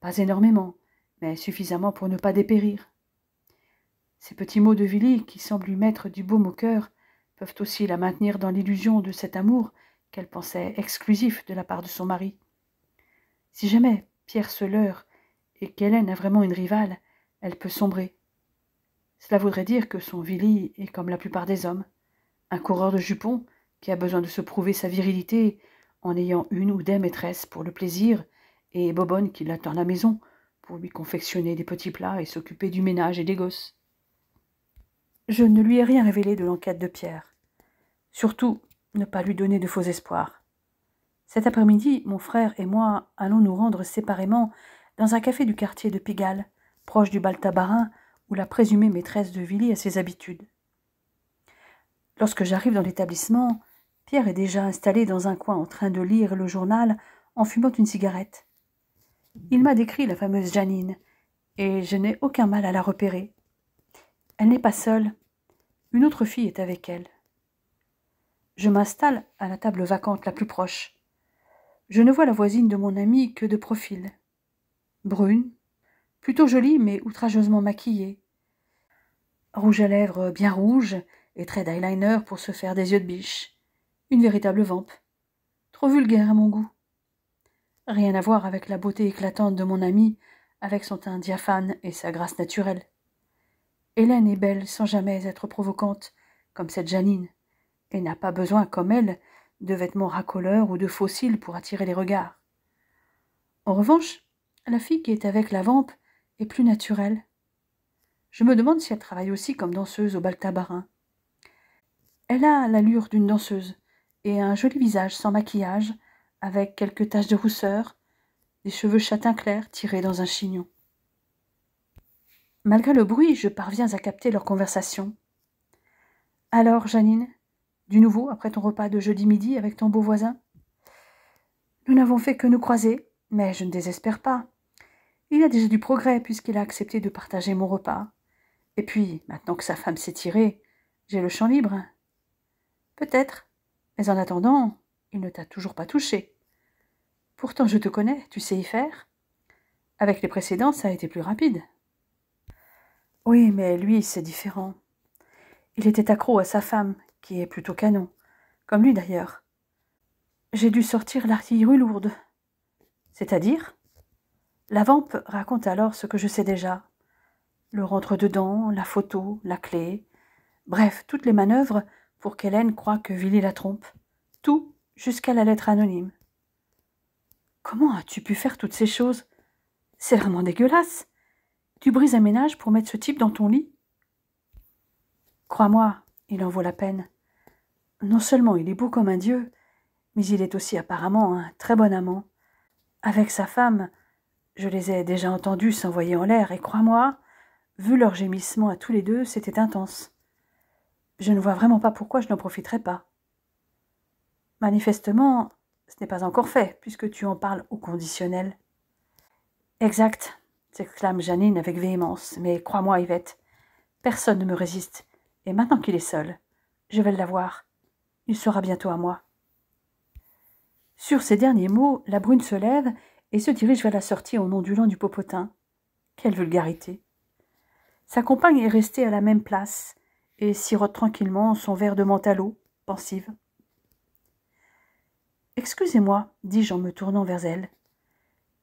Pas énormément, mais suffisamment pour ne pas dépérir. Ces petits mots de Vili, qui semblent lui mettre du baume au cœur, peuvent aussi la maintenir dans l'illusion de cet amour qu'elle pensait exclusif de la part de son mari. Si jamais Pierre se leurre et qu'Hélène a vraiment une rivale, elle peut sombrer. Cela voudrait dire que son Vili est comme la plupart des hommes, un coureur de jupons qui a besoin de se prouver sa virilité en ayant une ou des maîtresses pour le plaisir et Bobonne qui l'attend à la maison pour lui confectionner des petits plats et s'occuper du ménage et des gosses. Je ne lui ai rien révélé de l'enquête de Pierre. Surtout, ne pas lui donner de faux espoirs. Cet après-midi, mon frère et moi allons nous rendre séparément dans un café du quartier de Pigalle, proche du bal Tabarin, où la présumée maîtresse de Vili a ses habitudes. Lorsque j'arrive dans l'établissement, Pierre est déjà installé dans un coin en train de lire le journal en fumant une cigarette. Il m'a décrit la fameuse Janine, et je n'ai aucun mal à la repérer. Elle n'est pas seule. Une autre fille est avec elle. Je m'installe à la table vacante la plus proche. Je ne vois la voisine de mon amie que de profil. Brune, plutôt jolie mais outrageusement maquillée. Rouge à lèvres bien rouge et traits d'eyeliner pour se faire des yeux de biche. Une véritable vampe. Trop vulgaire à mon goût. Rien à voir avec la beauté éclatante de mon amie, avec son teint diaphane et sa grâce naturelle. Hélène est belle sans jamais être provocante, comme cette Janine, et n'a pas besoin, comme elle, de vêtements racoleurs ou de fossiles pour attirer les regards. En revanche, la fille qui est avec la vampe est plus naturelle. Je me demande si elle travaille aussi comme danseuse au bal Tabarin. Elle a l'allure d'une danseuse et un joli visage sans maquillage, avec quelques taches de rousseur, des cheveux châtain clair tirés dans un chignon. Malgré le bruit, je parviens à capter leur conversation. « Alors, Janine, du nouveau après ton repas de jeudi midi avec ton beau voisin ?»« Nous n'avons fait que nous croiser, mais je ne désespère pas. Il y a déjà du progrès puisqu'il a accepté de partager mon repas. Et puis, maintenant que sa femme s'est tirée, j'ai le champ libre. »« Peut-être, mais en attendant, il ne t'a toujours pas touché. Pourtant, je te connais, tu sais y faire. Avec les précédents, ça a été plus rapide. » Oui, mais lui, c'est différent. Il était accro à sa femme, qui est plutôt canon, comme lui d'ailleurs. J'ai dû sortir l'artillerie lourde. C'est-à-dire? La vampe raconte alors ce que je sais déjà. Le rentre-dedans, la photo, la clé, bref, toutes les manœuvres pour qu'Hélène croie que Willy la trompe. Tout, jusqu'à la lettre anonyme. Comment as-tu pu faire toutes ces choses? C'est vraiment dégueulasse. Tu brises un ménage pour mettre ce type dans ton lit? Crois-moi, il en vaut la peine. Non seulement il est beau comme un dieu, mais il est aussi apparemment un très bon amant. Avec sa femme, je les ai déjà entendus s'envoyer en l'air, et crois-moi, vu leurs gémissements à tous les deux, c'était intense. Je ne vois vraiment pas pourquoi je n'en profiterais pas. Manifestement, ce n'est pas encore fait, puisque tu en parles au conditionnel. Exact, s'exclame Jeannine avec véhémence, mais crois-moi, Yvette, personne ne me résiste, et maintenant qu'il est seul, je vais l'avoir. Il sera bientôt à moi. Sur ces derniers mots, la brune se lève et se dirige vers la sortie en ondulant du popotin. Quelle vulgarité! Sa compagne est restée à la même place et sirote tranquillement son verre de menthe à l'eau, pensive. « Excusez-moi, dis-je en me tournant vers elle.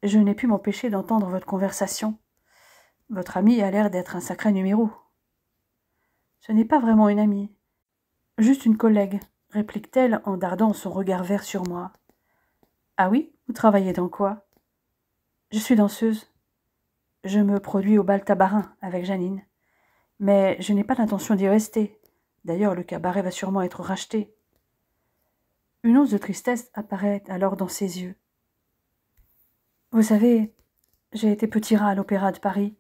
Je n'ai pu m'empêcher d'entendre votre conversation. Votre amie a l'air d'être un sacré numéro. »« Ce n'est pas vraiment une amie, juste une collègue, » réplique-t-elle en dardant son regard vert sur moi. « Ah oui, vous travaillez dans quoi ?»« Je suis danseuse. Je me produis au bal Tabarin avec Jeannine. Mais je n'ai pas l'intention d'y rester. D'ailleurs, le cabaret va sûrement être racheté. » Une once de tristesse apparaît alors dans ses yeux. « Vous savez, j'ai été petit rat à l'Opéra de Paris,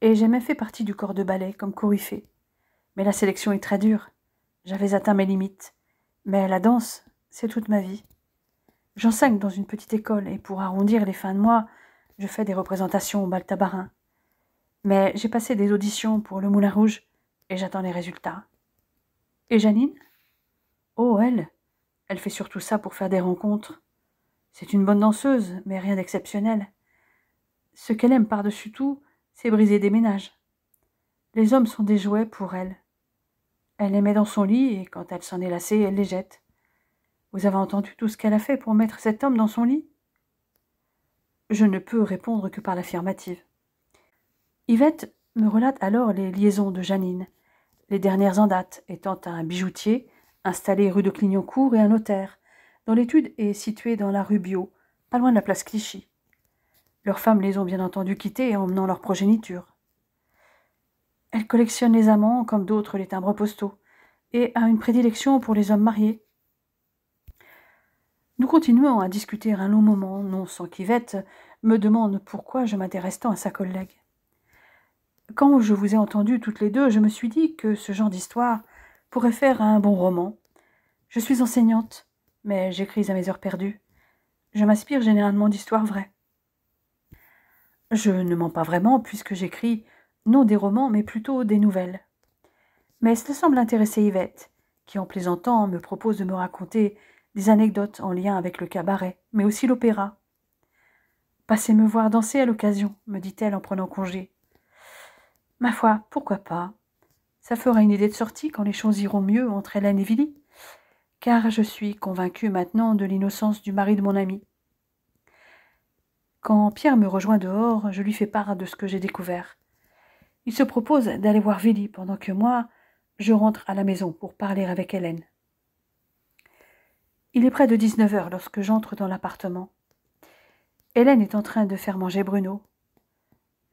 et j'ai même fait partie du corps de ballet comme coryphée. Mais la sélection est très dure. J'avais atteint mes limites. Mais la danse, c'est toute ma vie. J'enseigne dans une petite école, et pour arrondir les fins de mois, je fais des représentations au bal Tabarin. Mais j'ai passé des auditions pour le Moulin Rouge, et j'attends les résultats. Et Jeannine? Oh, elle fait surtout ça pour faire des rencontres. C'est une bonne danseuse, mais rien d'exceptionnel. Ce qu'elle aime par-dessus tout, c'est briser des ménages. Les hommes sont des jouets pour elle. Elle les met dans son lit, et quand elle s'en est lassée, elle les jette. Vous avez entendu tout ce qu'elle a fait pour mettre cet homme dans son lit? Je ne peux répondre que par l'affirmative. Yvette me relate alors les liaisons de Jeannine, les dernières en date étant un bijoutier installé rue de Clignancourt et un notaire, dont l'étude est située dans la rue Biot, pas loin de la place Clichy. Leurs femmes les ont bien entendu quitter emmenant leur progéniture. Elle collectionne les amants comme d'autres les timbres postaux et a une prédilection pour les hommes mariés. Nous continuons à discuter un long moment, non sans qu'Yvette me demande pourquoi je m'intéresse tant à sa collègue. Quand je vous ai entendues toutes les deux, je me suis dit que ce genre d'histoire pourrait faire un bon roman. Je suis enseignante, mais j'écris à mes heures perdues. Je m'inspire généralement d'histoires vraies. Je ne mens pas vraiment, puisque j'écris non des romans, mais plutôt des nouvelles. Mais cela semble intéresser Yvette, qui en plaisantant me propose de me raconter des anecdotes en lien avec le cabaret, mais aussi l'opéra. « Passez me voir danser à l'occasion, » me dit-elle en prenant congé. Ma foi, pourquoi pas? Ça fera une idée de sortie quand les choses iront mieux entre Hélène et Willy, car je suis convaincue maintenant de l'innocence du mari de mon ami. Quand Pierre me rejoint dehors, je lui fais part de ce que j'ai découvert. Il se propose d'aller voir Willy pendant que moi, je rentre à la maison pour parler avec Hélène. Il est près de 19h lorsque j'entre dans l'appartement. Hélène est en train de faire manger Bruno.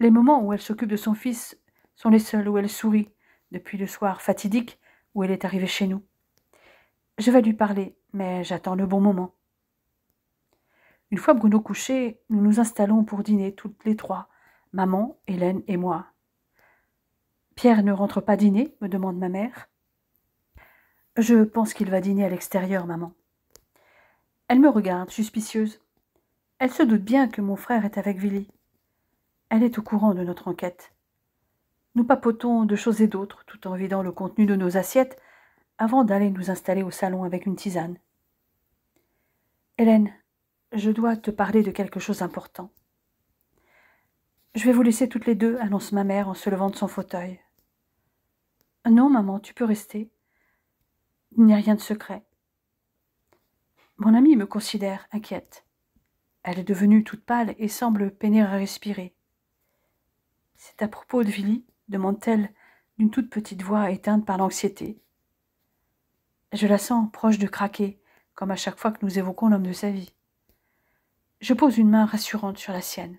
Les moments où elle s'occupe de son fils sont les seuls où elle sourit, depuis le soir fatidique où elle est arrivée chez nous. Je vais lui parler, mais j'attends le bon moment. Une fois Bruno couché, nous nous installons pour dîner toutes les trois, maman, Hélène et moi. « Pierre ne rentre pas dîner ?» me demande ma mère. « Je pense qu'il va dîner à l'extérieur, maman. » Elle me regarde, suspicieuse. Elle se doute bien que mon frère est avec Willy. Elle est au courant de notre enquête. Nous papotons de choses et d'autres, tout en vidant le contenu de nos assiettes, avant d'aller nous installer au salon avec une tisane. « Hélène, je dois te parler de quelque chose d'important. »« Je vais vous laisser toutes les deux, » annonce ma mère en se levant de son fauteuil. « Non, maman, tu peux rester. Il n'y a rien de secret. » Mon amie me considère, inquiète. Elle est devenue toute pâle et semble peiner à respirer. « C'est à propos de Willy ?» demande-t-elle d'une toute petite voix éteinte par l'anxiété. Je la sens proche de craquer, comme à chaque fois que nous évoquons l'homme de sa vie. Je pose une main rassurante sur la sienne.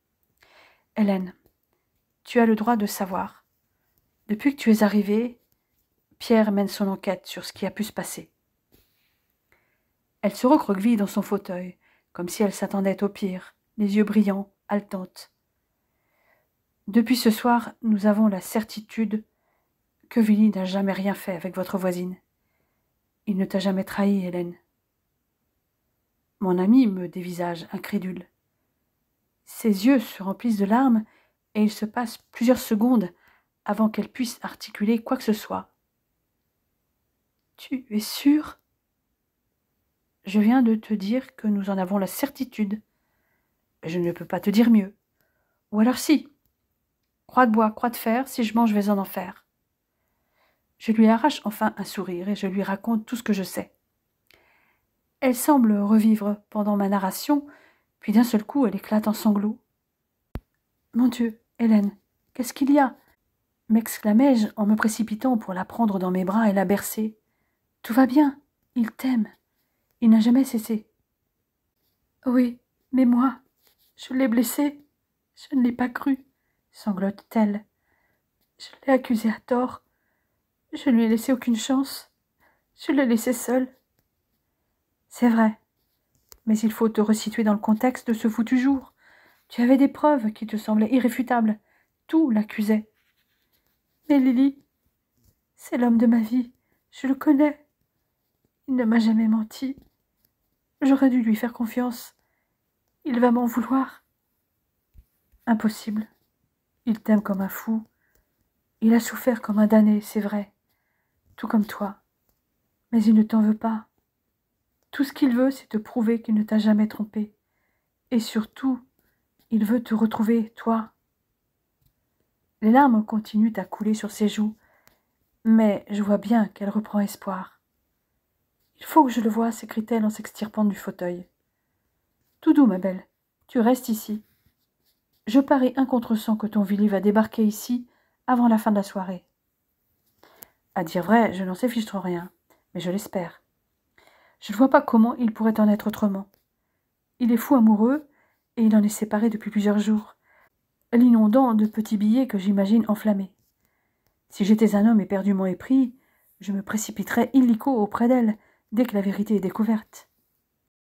« Hélène, tu as le droit de savoir. Depuis que tu es arrivée, Pierre mène son enquête sur ce qui a pu se passer. » Elle se recroqueville dans son fauteuil, comme si elle s'attendait au pire, les yeux brillants, haletante. Depuis ce soir, nous avons la certitude que Willy n'a jamais rien fait avec votre voisine. Il ne t'a jamais trahi, Hélène. Mon ami me dévisage, incrédule. Ses yeux se remplissent de larmes et il se passe plusieurs secondes avant qu'elle puisse articuler quoi que ce soit. Tu es sûre ? Je viens de te dire que nous en avons la certitude. Je ne peux pas te dire mieux. Ou alors si. Croix de bois, croix de fer, si je mange, je vais en enfer. Je lui arrache enfin un sourire et je lui raconte tout ce que je sais. Elle semble revivre pendant ma narration, puis d'un seul coup, elle éclate en sanglots. « Mon Dieu, Hélène, qu'est-ce qu'il y a ?» m'exclamai-je en me précipitant pour la prendre dans mes bras et la bercer. « Tout va bien, il t'aime. Il n'a jamais cessé. »« Oui, mais moi, je l'ai blessé. Je ne l'ai pas cru. » sanglote-t-elle. « Je l'ai accusé à tort. Je ne lui ai laissé aucune chance. Je l'ai laissé seule. » C'est vrai, mais il faut te resituer dans le contexte de ce foutu jour. Tu avais des preuves qui te semblaient irréfutables. Tout l'accusait. Mais Lily, c'est l'homme de ma vie. Je le connais. Il ne m'a jamais menti. J'aurais dû lui faire confiance. Il va m'en vouloir. Impossible. Il t'aime comme un fou. Il a souffert comme un damné, c'est vrai. Tout comme toi. Mais il ne t'en veut pas. Tout ce qu'il veut, c'est te prouver qu'il ne t'a jamais trompé. Et surtout, il veut te retrouver, toi. Les larmes continuent à couler sur ses joues, mais je vois bien qu'elle reprend espoir. « Il faut que je le voie, s'écrie-t-elle en s'extirpant du fauteuil. « Tout doux, ma belle, tu restes ici. Je parie un contre cent que ton Willy va débarquer ici avant la fin de la soirée. » À dire vrai, je n'en sais fichtre rien, mais je l'espère. Je ne vois pas comment il pourrait en être autrement. Il est fou amoureux, et il en est séparé depuis plusieurs jours, l'inondant de petits billets que j'imagine enflammés. Si j'étais un homme éperdument épris, je me précipiterais illico auprès d'elle, dès que la vérité est découverte.